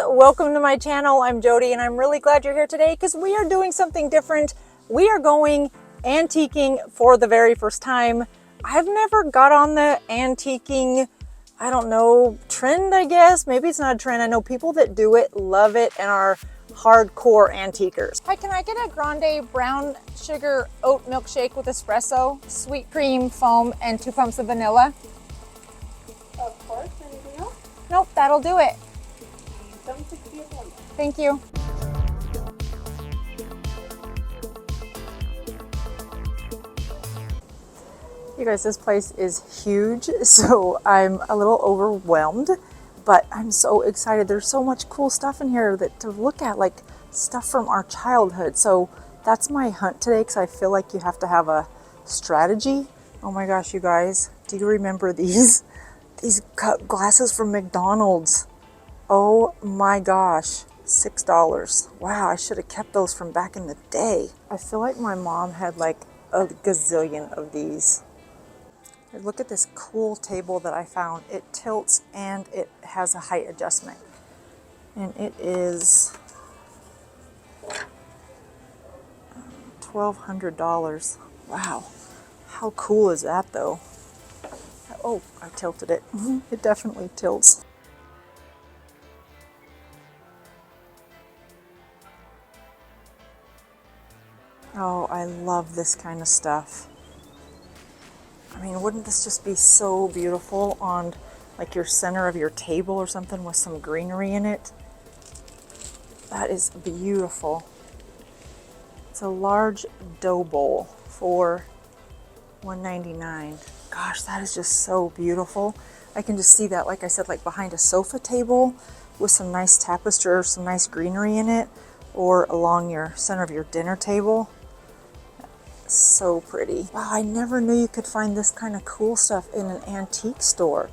welcome to my channel. I'm Jodi and I'm really glad you're here today because we are doing something different. We are going antiquing for the very first time. I've never got on the antiquing, I don't know, trend, I guess. Maybe it's not a trend. I know people that do it, love it, and are hardcore antiquers. Hi, can I get a grande brown sugar oat milkshake with espresso, sweet cream, foam, and 2 pumps of vanilla? Of course. Anything else? Nope, that'll do it. 760 at once. Thank you. You guys, this place is huge, so I'm a little overwhelmed, but I'm so excited. There's so much cool stuff in here that to look at, like stuff from our childhood. So that's my hunt today because I feel like you have to have a strategy. Oh my gosh, you guys, do you remember these cup glasses from McDonald's? Oh my gosh, $6. Wow, I should have kept those from back in the day. I feel like my mom had like a gazillion of these. Look at this cool table that I found. It tilts and it has a height adjustment. And it is $1,200. Wow, how cool is that though? Oh, I tilted it. It definitely tilts. Oh, I love this kind of stuff. I mean, wouldn't this just be so beautiful on like your center of your table or something with some greenery in it? That is beautiful. It's a large dough bowl for $1.99. Gosh, that is just so beautiful. I can just see that, like I said, like behind a sofa table with some nice tapestry or some nice greenery in it, or along your center of your dinner table. So pretty. Wow, I never knew you could find this kind of cool stuff in an antique store.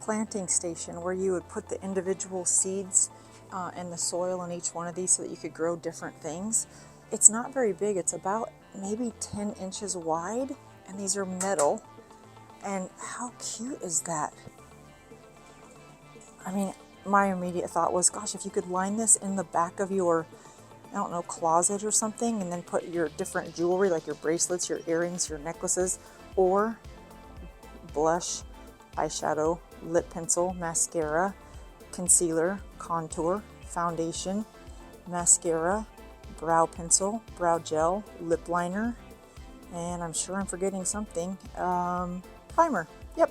Planting station where you would put the individual seeds and the soil in each one of these so that you could grow different things. It's not very big. It's about maybe 10 inches wide, and these are metal. And how cute is that? I mean, my immediate thought was, gosh, if you could line this in the back of your, I don't know, closet or something, and then put your different jewelry, like your bracelets, your earrings, your necklaces, or blush, eyeshadow, lip pencil, mascara, concealer, contour, foundation, mascara, brow pencil, brow gel, lip liner, and I'm sure I'm forgetting something, primer. Yep,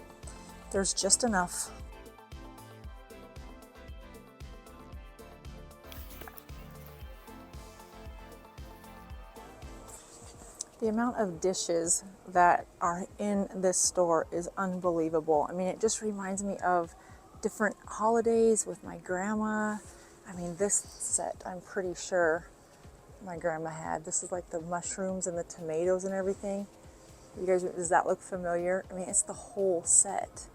there's just enough. The amount of dishes that are in this store is unbelievable. I mean, it just reminds me of different holidays with my grandma. I mean, this set, I'm pretty sure my grandma had. This is like the mushrooms and the tomatoes and everything. You guys, does that look familiar? I mean, it's the whole set.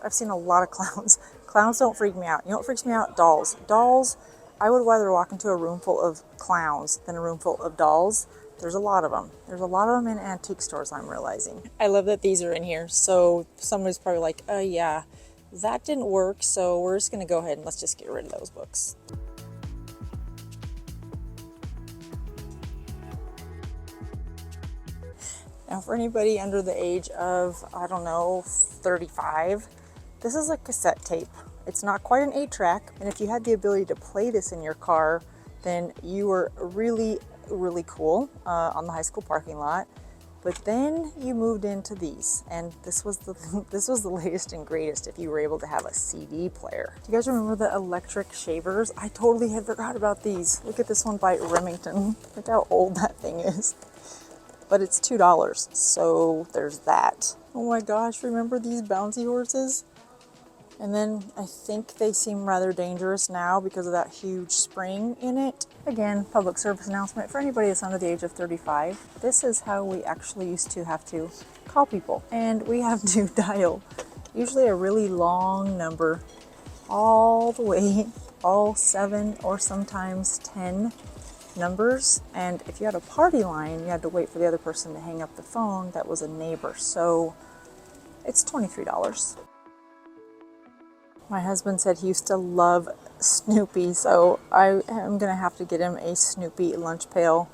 I've seen a lot of clowns. Clowns don't freak me out. You know what freaks me out? Dolls. Dolls, I would rather walk into a room full of clowns than a room full of dolls. There's a lot of them. There's a lot of them in antique stores, I'm realizing. I love that these are in here. So somebody's probably like, yeah, that didn't work. So we're just going to go ahead and let's just get rid of those books. Now for anybody under the age of, I don't know, 35, this is a cassette tape. It's not quite an 8-track, and if you had the ability to play this in your car, then you were really, really cool on the high school parking lot. But then you moved into these, and this was the latest and greatest if you were able to have a CD player. Do you guys remember the electric shavers? I totally had forgot about these. Look at this one by Remington. Look how old that thing is. But it's $2, so there's that. Oh my gosh, remember these bouncy horses? And then I think they seem rather dangerous now because of that huge spring in it. Again, public service announcement for anybody that's under the age of 35. This is how we actually used to have to call people. And we have to dial usually a really long number all the way, all 7 or sometimes 10 numbers, and if you had a party line, you had to wait for the other person to hang up the phone that was a neighbor. So it's $23. My husband said he used to love Snoopy, so I am gonna have to get him a Snoopy lunch pail.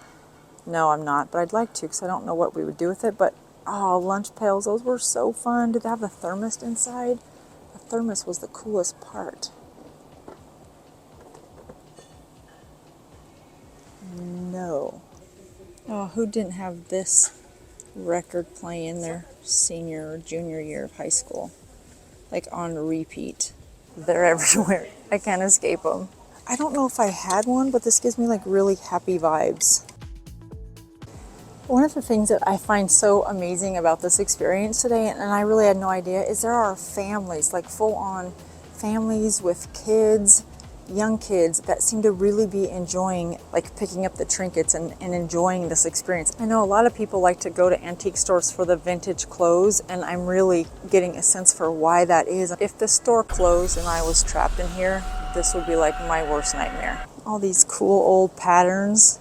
No, I'm not, but I'd like to because I don't know what we would do with it. But oh, lunch pails, those were so fun. Did they have the thermos inside? The thermos was the coolest part. No. Oh, who didn't have this record play in their senior or junior year of high school? Like on repeat. They're everywhere. I can't escape them. I don't know if I had one, but this gives me like really happy vibes. One of the things that I find so amazing about this experience today, and I really had no idea, is there are families, like full-on families with kids, young kids, that seem to really be enjoying like picking up the trinkets and enjoying this experience. I know a lot of people like to go to antique stores for the vintage clothes, and I'm really getting a sense for why that is. If the store closed and I was trapped in here, this would be like my worst nightmare. All these cool old patterns.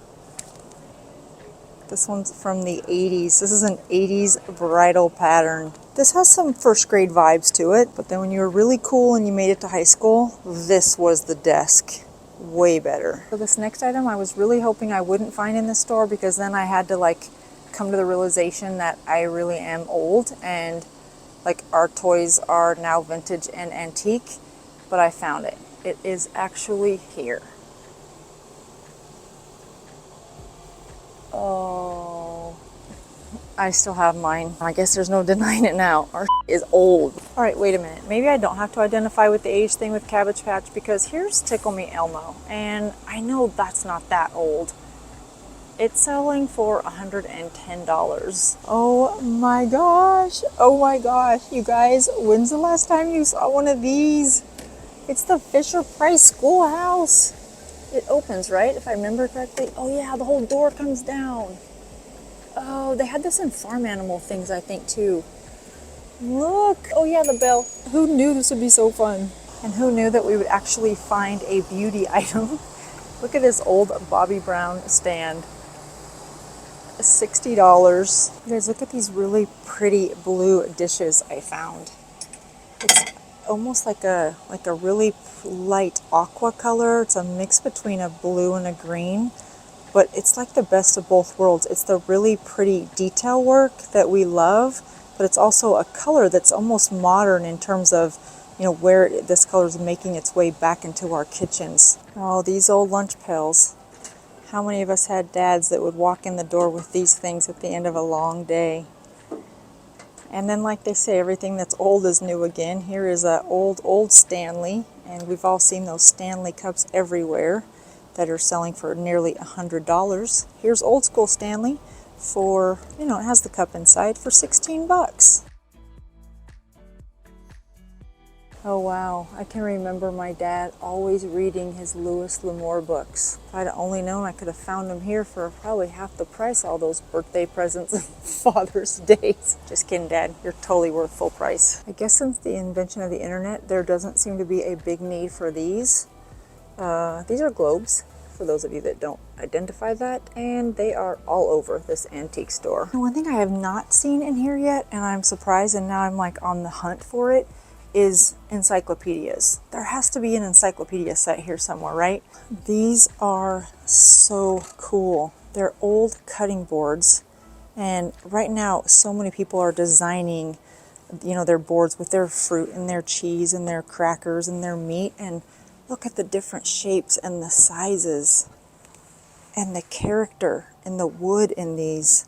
This one's from the 80s. This is an 80s bridal pattern. This has some first grade vibes to it, but then when you were really cool and you made it to high school, this was the desk. Way better. So this next item I was really hoping I wouldn't find in the store, because then I had to like come to the realization that I really am old and like our toys are now vintage and antique, but I found it. It is actually here. Oh, I still have mine. I guess there's no denying it now. Our is old. All right, wait a minute. Maybe I don't have to identify with the age thing with Cabbage Patch, because here's Tickle Me Elmo, and I know that's not that old. It's selling for $110. Oh my gosh. Oh my gosh. You guys, when's the last time you saw one of these? It's the Fisher-Price Schoolhouse. It opens, right? If I remember correctly. Oh yeah, the whole door comes down. Oh, they had this in farm animal things, I think, too. Look. Oh yeah, the bell. Who knew this would be so fun? And who knew that we would actually find a beauty item? Look at this old Bobby Brown stand. $60. You guys, look at these really pretty blue dishes I found. It's almost like a really light aqua color. It's a mix between a blue and a green, but it's like the best of both worlds. It's the really pretty detail work that we love, but it's also a color that's almost modern in terms of, you know, where this color is making its way back into our kitchens. Oh, these old lunch pails. How many of us had dads that would walk in the door with these things at the end of a long day? And then, like they say, everything that's old is new again. Here is a old Stanley, and we've all seen those Stanley cups everywhere that are selling for nearly $100. Here's old school Stanley for, you know, it has the cup inside, for 16 bucks. Oh wow, I can remember my dad always reading his Louis L'Amour books. If I'd only known, I could have found them here for probably half the price, all those birthday presents and Father's Days. Just kidding, Dad, you're totally worth full price. I guess since the invention of the internet, there doesn't seem to be a big need for these. These are globes, for those of you that don't identify that, and they are all over this antique store. And one thing I have not seen in here yet, and I'm surprised, and now I'm like on the hunt for it, is encyclopedias. There has to be an encyclopedia set here somewhere, right? These are so cool. They're old cutting boards, and right now so many people are designing, you know, their boards with their fruit and their cheese and their crackers and their meat, and look at the different shapes and the sizes and the character and the wood in these.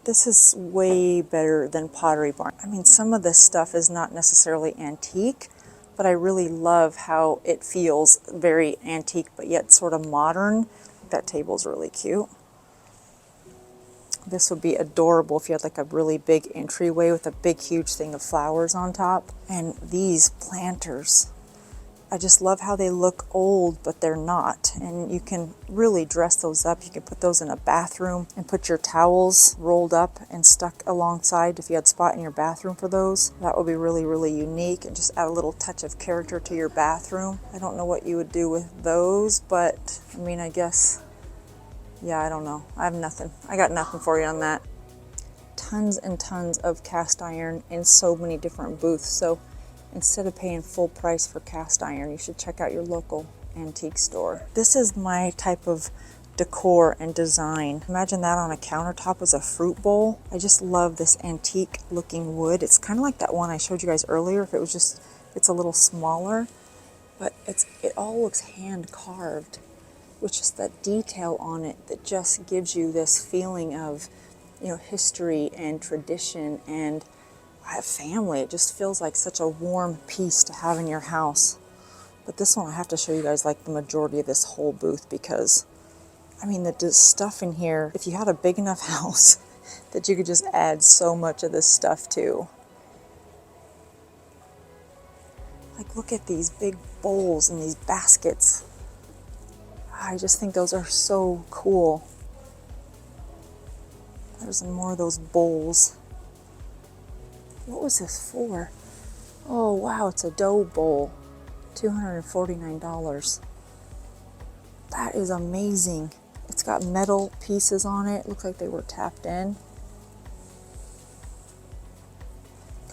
This is way better than Pottery Barn. I mean, some of this stuff is not necessarily antique, but I really love how it feels very antique, but yet sort of modern. That table's really cute. This would be adorable if you had like a really big entryway with a big, huge thing of flowers on top. And these planters, I just love how they look old, but they're not. And you can really dress those up. You can put those in a bathroom and put your towels rolled up and stuck alongside if you had a spot in your bathroom for those. That would be really, really unique and just add a little touch of character to your bathroom. I don't know what you would do with those, but I mean, I guess Yeah, I don't know. I have nothing. I got nothing for you on that. Tons and tons of cast iron in so many different booths. So instead of paying full price for cast iron, you should check out your local antique store. This is my type of decor and design. Imagine that on a countertop as a fruit bowl. I just love this antique looking wood. It's kind of like that one I showed you guys earlier. If it was just, it's a little smaller, but it all looks hand carved, with just that detail on it that just gives you this feeling of, you know, history and tradition and family. It just feels like such a warm piece to have in your house. But this one I have to show you guys like the majority of this whole booth, because I mean the stuff in here, if you had a big enough house that you could just add so much of this stuff to. Like, look at these big bowls and these baskets. I just think those are so cool. There's more of those bowls. What was this for? Oh wow, it's a dough bowl. $249. That is amazing. It's got metal pieces on it. Looks like they were tapped in.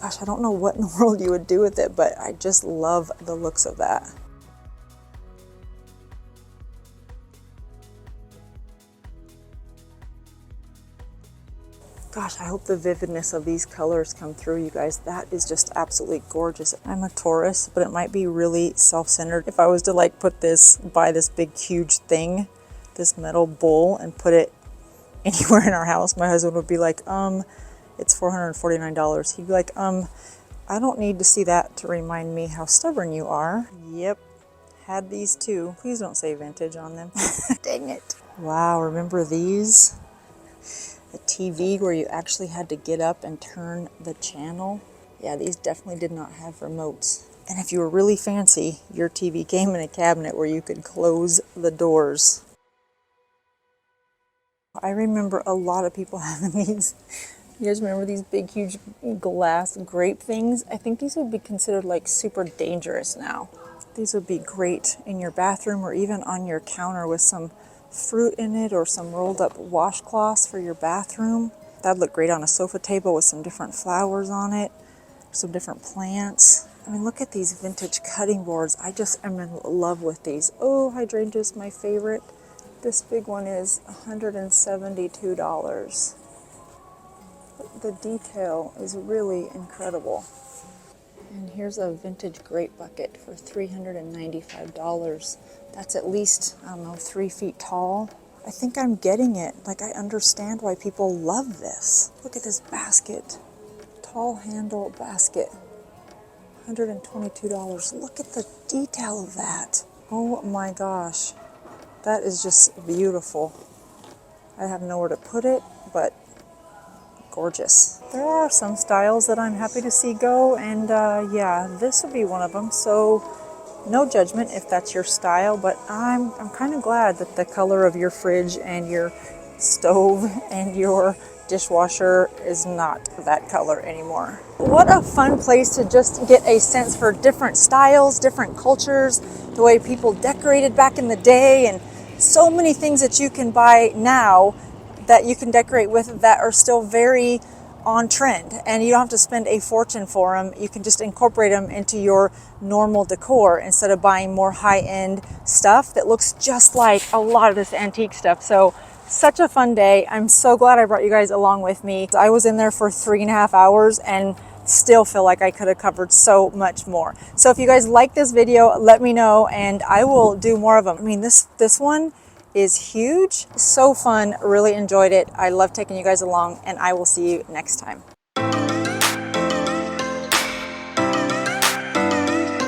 Gosh, I don't know what in the world you would do with it, but I just love the looks of that. Gosh, I hope the vividness of these colors come through, you guys. That is just absolutely gorgeous. I'm a Taurus, but it might be really self-centered. If I was to like buy this big, huge thing, this metal bowl, and put it anywhere in our house, my husband would be like, it's $449. He'd be like, I don't need to see that to remind me how stubborn you are. Yep, had these too. Please don't say vintage on them. Dang it. Wow, remember these? The TV where you actually had to get up and turn the channel. Yeah, these definitely did not have remotes. And if you were really fancy, your TV came in a cabinet where you could close the doors. I remember a lot of people having these. You guys remember these big, huge glass grape things? I think these would be considered like super dangerous now. These would be great in your bathroom or even on your counter with some fruit in it or some rolled up washcloths for your bathroom. That'd look great on a sofa table with some different flowers on it, some different plants. I mean, look at these vintage cutting boards. I just am in love with these. Oh, hydrangea's my favorite. This big one is $172. The detail is really incredible. And here's a vintage grape bucket for $395. That's at least, I don't know, 3 feet tall. I think I'm getting it. Like, I understand why people love this. Look at this basket. Tall handle basket. $122. Look at the detail of that. Oh my gosh. That is just beautiful. I have nowhere to put it, but gorgeous. There are some styles that I'm happy to see go, and yeah, this would be one of them. So no judgment if that's your style, but I'm kind of glad that the color of your fridge and your stove and your dishwasher is not that color anymore. What a fun place to just get a sense for different styles, different cultures, the way people decorated back in the day, and so many things that you can buy now that you can decorate with that are still very on trend, and you don't have to spend a fortune for them. You can just incorporate them into your normal decor instead of buying more high-end stuff that looks just like a lot of this antique stuff. So such a fun day. I'm so glad I brought you guys along with me. I was in there for 3.5 hours and still feel like I could have covered so much more. So if you guys like this video, let me know and I will do more of them. I mean, this one is huge. So fun. Really enjoyed it. I love taking you guys along, and I will see you next time.